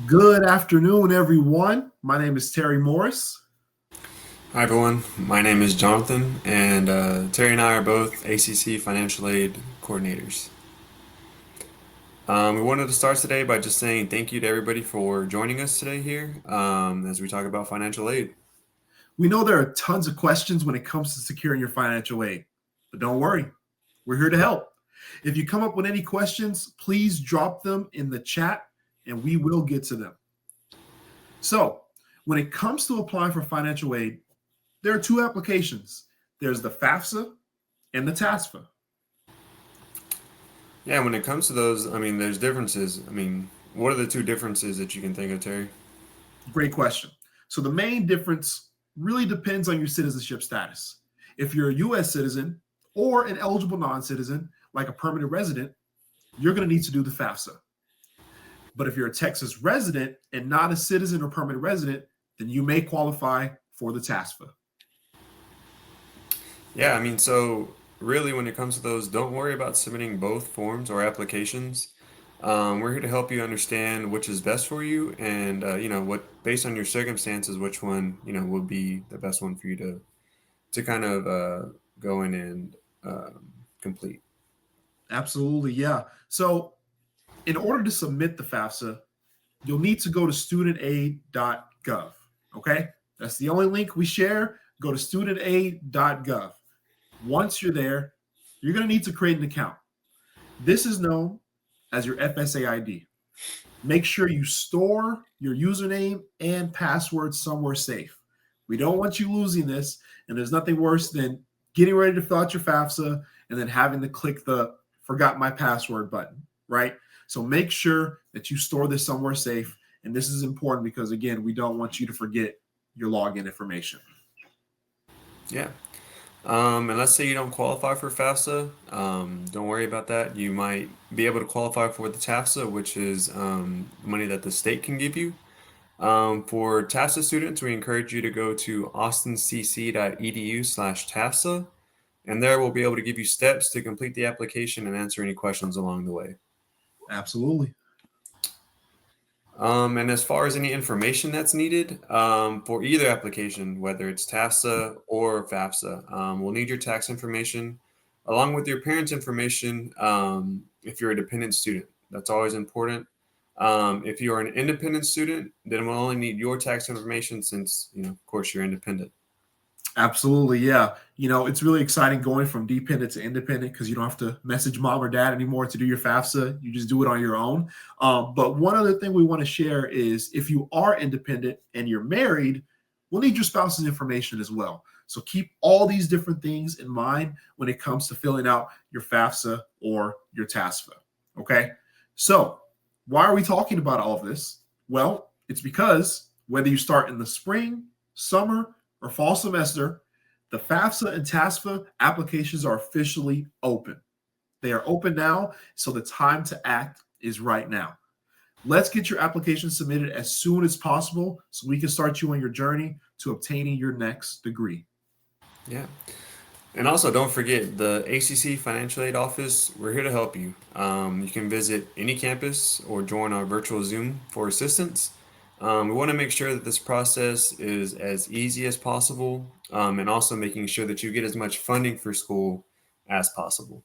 Good afternoon, everyone. My name is Terry Morris. Hi everyone, my name is Jonathan, and Terry and I are both ACC Financial Aid Coordinators. We wanted to start today by just saying thank you to everybody for joining us today here as we talk about financial aid. We know there are tons of questions when it comes to securing your financial aid, but don't worry, we're here to help. If you come up with any questions, please drop them in the chat and we will get to them. So, when it comes to applying for financial aid, there are two applications. There's the FAFSA and the TASFA. Yeah, when it comes to those, there's differences. What are the two differences that you can think of, Terry? Great question. So, the main difference really depends on your citizenship status. If you're a US citizen or an eligible non citizen, like a permanent resident, you're going to need to do the FAFSA. But if you're a Texas resident and not a citizen or permanent resident, then you may qualify for the TASFA. Yeah, so really when it comes to those, don't worry about submitting both forms or applications. We're here to help you understand which is best for you and, what, based on your circumstances, which one, would be the best one for you to kind of go in and complete. Absolutely, yeah. So, in order to submit the FAFSA, you'll need to go to studentaid.gov. Okay, that's the only link we share. Go to studentaid.gov. Once you're there, you're going to need to create an account. This is known as your FSA ID. Make sure you store your username and password somewhere safe. We don't want you losing this, and there's nothing worse than getting ready to fill out your FAFSA and then having to click the forgot my password button, right? So make sure that you store this somewhere safe. And this is important because, again, we don't want you to forget your login information. Yeah. And let's say you don't qualify for FAFSA, don't worry about that. You might be able to qualify for the TAFSA, which is money that the state can give you. For TAFSA students, we encourage you to go to austincc.edu/TAFSA, and there we'll be able to give you steps to complete the application and answer any questions along the way. Absolutely. And as far as any information that's needed for either application, whether it's TAFSA or FAFSA, we'll need your tax information along with your parents' information if you're a dependent student. That's always important. If you're an independent student, then we'll only need your tax information since, of course, you're independent. Absolutely. Yeah. It's really exciting going from dependent to independent because you don't have to message mom or dad anymore to do your FAFSA. You just do it on your own. But one other thing we want to share is if you are independent and you're married, we'll need your spouse's information as well. So keep all these different things in mind when it comes to filling out your FAFSA or your TASFA. Okay. So why are we talking about all of this? Well, it's because whether you start in the spring, summer, or fall semester, the FAFSA and TASFA applications are officially open. They are open now, so the time to act is right now. Let's get your application submitted as soon as possible so we can start you on your journey to obtaining your next degree. Yeah. And also, don't forget the ACC Financial Aid Office. We're here to help you. You can visit any campus or join our virtual Zoom for assistance. We want to make sure that this process is as easy as possible and also making sure that you get as much funding for school as possible.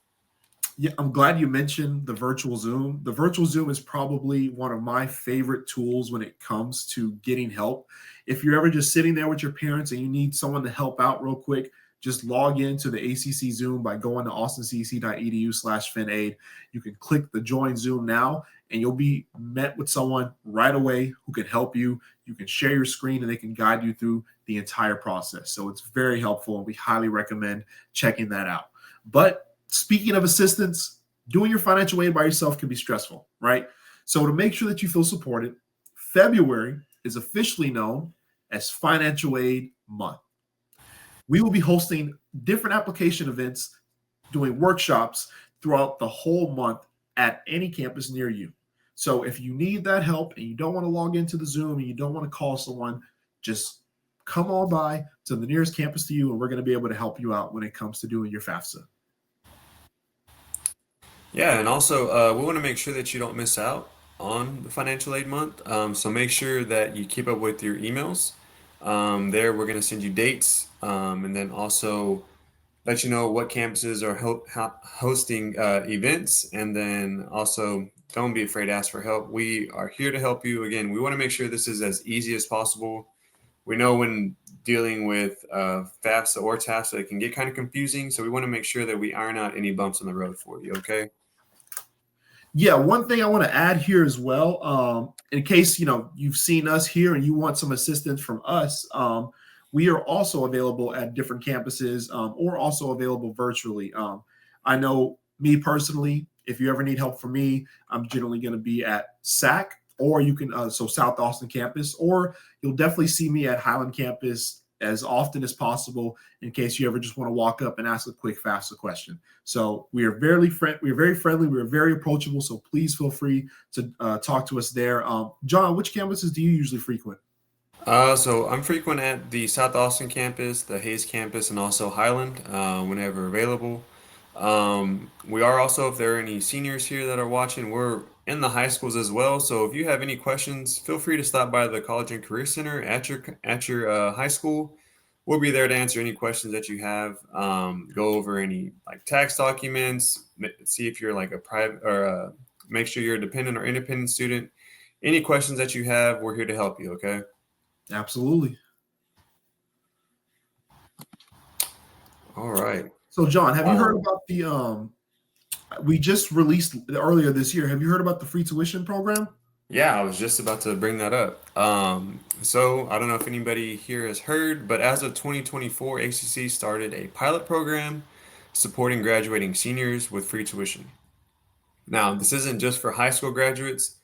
Yeah, I'm glad you mentioned the virtual Zoom. The virtual Zoom is probably one of my favorite tools when it comes to getting help. If you're ever just sitting there with your parents and you need someone to help out real quick, just log into the ACC Zoom by going to austincc.edu/finaid. You can click the join Zoom now, and you'll be met with someone right away who can help you. You can share your screen, and they can guide you through the entire process. So it's very helpful, and we highly recommend checking that out. But speaking of assistance, doing your financial aid by yourself can be stressful, right? So to make sure that you feel supported, February is officially known as Financial Aid Month. We will be hosting different application events, doing workshops throughout the whole month at any campus near you. So if you need that help and you don't want to log into the Zoom and you don't want to call someone, just come on by to the nearest campus to you and we're going to be able to help you out when it comes to doing your FAFSA. Yeah, and also we want to make sure that you don't miss out. on the financial aid month. So make sure that you keep up with your emails. There, we're going to send you dates, and then also let you know what campuses are hosting events, and then also don't be afraid to ask for help. We are here to help you. Again, we want to make sure this is as easy as possible. We know when dealing with FAFSA or TASFA, it can get kind of confusing, so we want to make sure that we iron out any bumps on the road for you. Okay. Yeah, one thing I want to add here as well, in case you've seen us here and you want some assistance from us, we are also available at different campuses, or also available virtually. I know me personally, if you ever need help from me, I'm generally going to be at SAC, or you can so South Austin campus, or you'll definitely see me at Highland campus as often as possible in case you ever just want to walk up and ask a quick FAFSA question. So we are very friendly, we are very approachable. So please feel free to talk to us there. John, which campuses do you usually frequent? So I'm frequent at the South Austin campus, the Hayes campus, and also Highland whenever available. We are also, if there are any seniors here that are watching, we're in the high schools as well. So if you have any questions, feel free to stop by the College and Career Center at your high school. We'll be there to answer any questions that you have. Go over any like tax documents, see if you're like a private or make sure you're a dependent or independent student. Any questions that you have, we're here to help you. Okay. Absolutely. All right. So John, have you heard Um, about the we just released earlier this year? Have you heard about the free tuition program? yeah, I was just about to bring that up. So I don't know if anybody here has heard, but as of 2024, ACC started a pilot program supporting graduating seniors with free tuition. Now, this isn't just for high school graduates.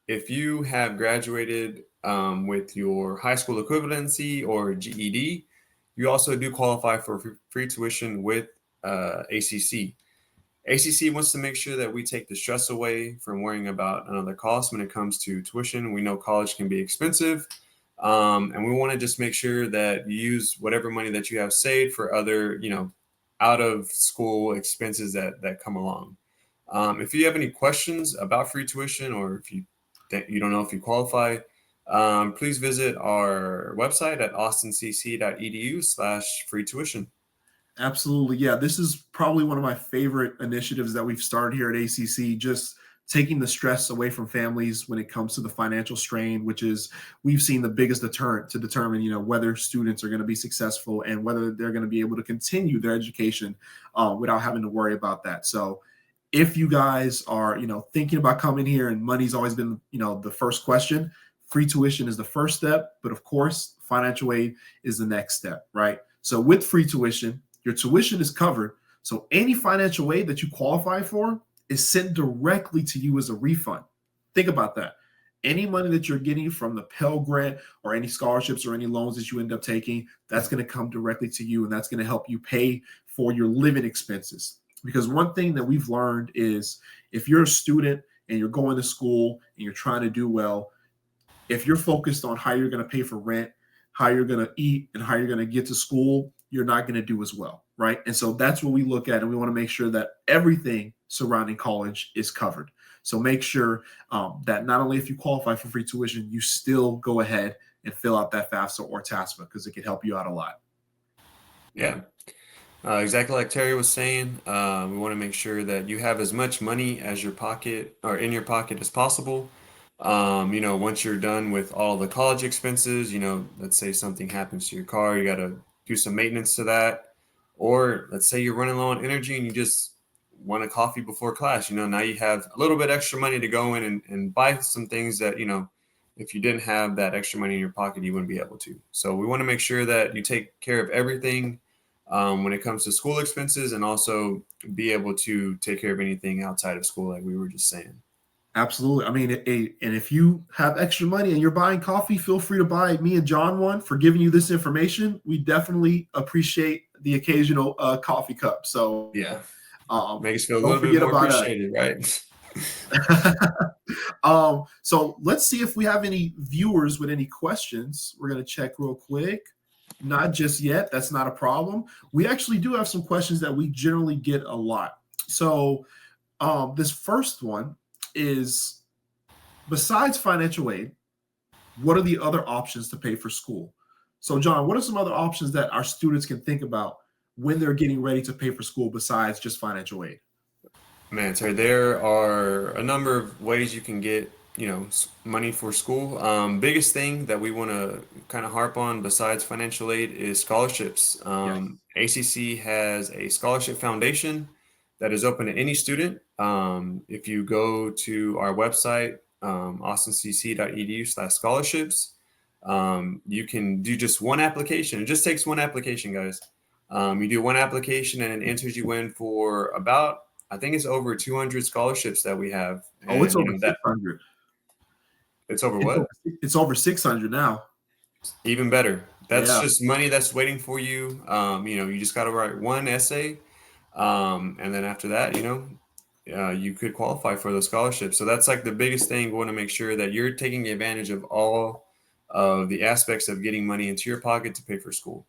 If you have graduated with your high school equivalency or GED, you also do qualify for free tuition with ACC. ACC wants to make sure that we take the stress away from worrying about another cost when it comes to tuition. We know college can be expensive, and we want to just make sure that you use whatever money that you have saved for other, out of school expenses that come along. If you have any questions about free tuition, or if you don't know if you qualify, please visit our website at austincc.edu/free tuition. Absolutely. Yeah, this is probably one of my favorite initiatives that we've started here at ACC, just taking the stress away from families when it comes to the financial strain, which is we've seen the biggest deterrent to determine, whether students are going to be successful and whether they're going to be able to continue their education without having to worry about that. So if you guys are, thinking about coming here and money's always been, the first question, free tuition is the first step, but of course, financial aid is the next step, right? So with free tuition, your tuition is covered. So any financial aid that you qualify for is sent directly to you as a refund. Think about that. Any money that you're getting from the Pell Grant or any scholarships or any loans that you end up taking, that's going to come directly to you, and that's going to help you pay for your living expenses. Because one thing that we've learned is if you're a student and you're going to school and you're trying to do well, if you're focused on how you're going to pay for rent, how you're going to eat, and how you're going to get to school, you're not going to do as well, right? And so that's what we look at, and we want to make sure that everything surrounding college is covered. So make sure that not only if you qualify for free tuition, you still go ahead and fill out that FAFSA or TASFA because it can help you out a lot. Yeah. Exactly like Terry was saying, we want to make sure that you have as much money as your pocket or in your pocket as possible. Once you're done with all the college expenses, let's say something happens to your car, you got to do some maintenance to that. Or let's say you're running low on energy and you just want a coffee before class. Now you have a little bit extra money to go in and buy some things that, if you didn't have that extra money in your pocket, you wouldn't be able to. So we want to make sure that you take care of everything when it comes to school expenses, and also be able to take care of anything outside of school, like we were just saying. Absolutely. I mean, and if you have extra money and you're buying coffee, feel free to buy me and John one for giving you this information. We definitely appreciate the occasional coffee cup. So Yeah, make us feel a don't little bit forget more about us. appreciated, right? So let's see if we have any viewers with any questions. We're going to check real quick. Not just yet. That's not a problem. We actually do have some questions that we generally get a lot. So this first one is, besides financial aid, what are the other options to pay for school? So, John, what are some other options that our students can think about when they're getting ready to pay for school besides just financial aid? Man, Terry, there are a number of ways you can get, money for school. Biggest thing that we want to kind of harp on besides financial aid is scholarships. Yes. ACC has a scholarship foundation that is open to any student. If you go to our website, austincc.edu/scholarships, you can do just one application. It just takes one application, guys. You do one application and it enters you in for about, I think it's over 200 scholarships that we have. Oh, it's And, over that 600. it's over It's over, what? it's over 600 now. Even better. That's Yeah, just money that's waiting for you. You just got to write one essay. And then after that, you could qualify for those scholarships. So that's like the biggest thing. We want to make sure that you're taking advantage of all of the aspects of getting money into your pocket to pay for school.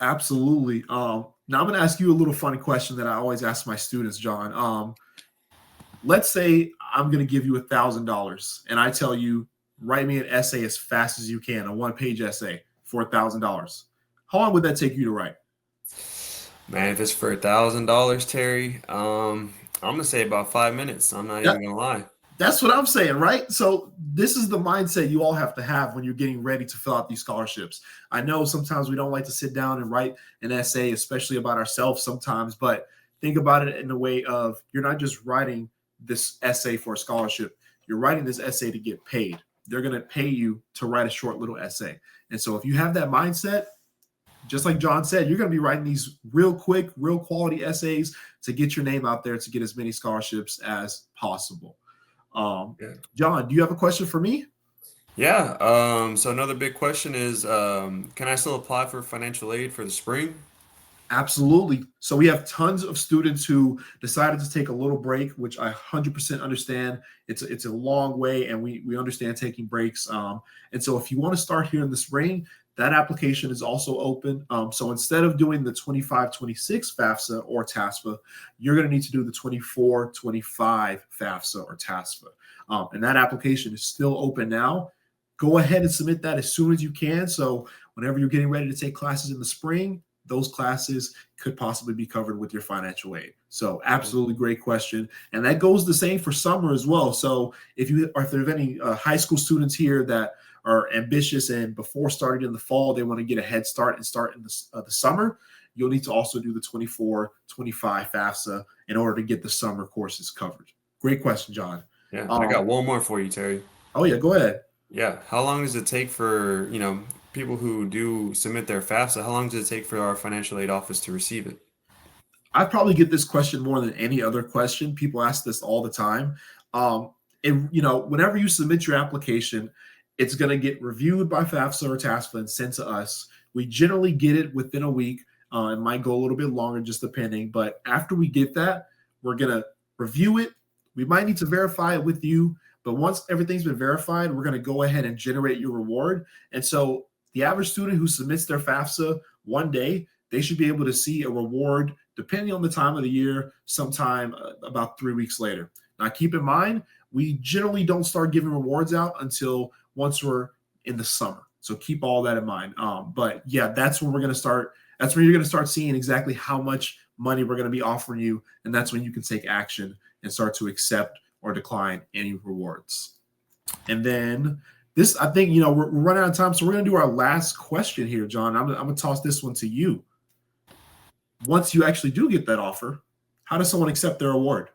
absolutely. Now I'm going to ask you a little funny question that I always ask my students, John. Let's say I'm going to give you $1,000 and I tell you, write me an essay as fast as you can, a one-page essay for $1,000. How long would that take you to write? Man, if it's for $1,000, Terry, I'm gonna say about 5 minutes. I'm not That, even gonna lie. that's what I'm saying, right? So this is the mindset you all have to have when you're getting ready to fill out these scholarships. I know sometimes we don't like to sit down and write an essay, especially about ourselves sometimes, but think about it in the way of you're not just writing this essay for a scholarship. You're writing this essay to get paid. They're going to pay you to write a short little essay. And so if you have that mindset, just like John said, you're going to be writing these real quick, real quality essays to get your name out there to get as many scholarships as possible. Yeah. John, do you have a question for me? Yeah. So another big question is, can I still apply for financial aid for the spring? Absolutely. So we have tons of students who decided to take a little break, which I 100% understand. It's a long way, and we understand taking breaks. And so if you want to start here in the spring, that application is also open. So instead of doing the 25-26 FAFSA or TASFA, you're going to need to do the 24-25 FAFSA or TASFA. And that application is still open now. Go ahead and submit that as soon as you can. So whenever you're getting ready to take classes in the spring, those classes could possibly be covered with your financial aid. So absolutely great question. And that goes the same for summer as well. So if there's any high school students here that are ambitious and before starting in the fall, they want to get a head start and start in the summer, you'll need to also do the 24-25 FAFSA in order to get the summer courses covered. Great question, John. Yeah. I got one more for you, Terry. Oh yeah, go ahead. Yeah. How long does it take for, people who do submit their FAFSA? How long does it take for our financial aid office to receive it? I probably get this question more than any other question. People ask this all the time. Whenever you submit your application, it's going to get reviewed by FAFSA or TASFA and sent to us. We generally get it within a week. It might go a little bit longer, just depending. But after we get that, we're going to review it. We might need to verify it with you. But once everything's been verified, we're going to go ahead and generate your reward. And so the average student who submits their FAFSA one day, they should be able to see a reward depending on the time of the year, sometime about 3 weeks later. Now, keep in mind, we generally don't start giving rewards out until once we're in the summer. So keep all that in mind. But yeah, that's when we're going to start. That's when you're going to start seeing exactly how much money we're going to be offering you. And that's when you can take action and start to accept or decline any rewards. And then this, I think, we're running out of time. So we're going to do our last question here, John. I'm going to toss this one to you. Once you actually do get that offer, how does someone accept their award?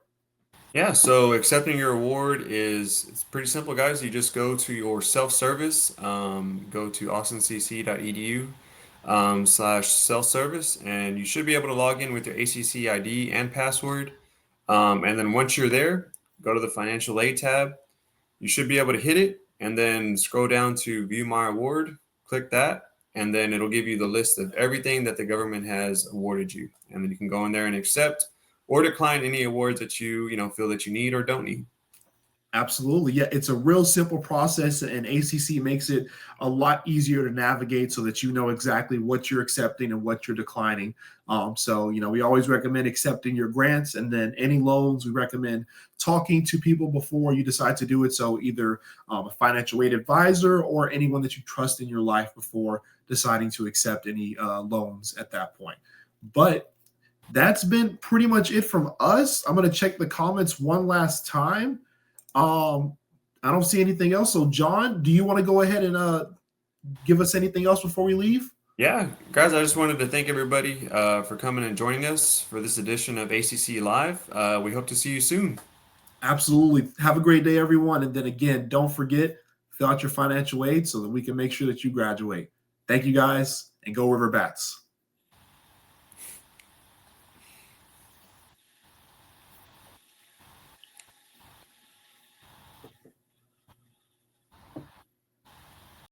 Yeah, so accepting your award it's pretty simple, guys. You just go to your self-service, go to austincc.edu /self-service, and you should be able to log in with your ACC ID and password. And then once you're there, go to the financial aid tab. You should be able to hit it and then scroll down to view my award, click that, and then it'll give you the list of everything that the government has awarded you. And then you can go in there and accept or decline any awards that you feel that you need or don't need. Absolutely. Yeah, it's a real simple process, and ACC makes it a lot easier to navigate so that you know exactly what you're accepting and what you're declining. So, we always recommend accepting your grants, and then any loans, we recommend talking to people before you decide to do it. So, either a financial aid advisor or anyone that you trust in your life before deciding to accept any loans at that point. But that's been pretty much it from us. I'm going to check the comments one last time. I don't see anything else. So, John, do you want to go ahead and give us anything else before we leave? Yeah, guys, I just wanted to thank everybody for coming and joining us for this edition of ACC Live. We hope to see you soon. Absolutely. Have a great day, everyone. And then again, don't forget, fill out your financial aid so that we can make sure that you graduate. Thank you, guys, and go River Bats.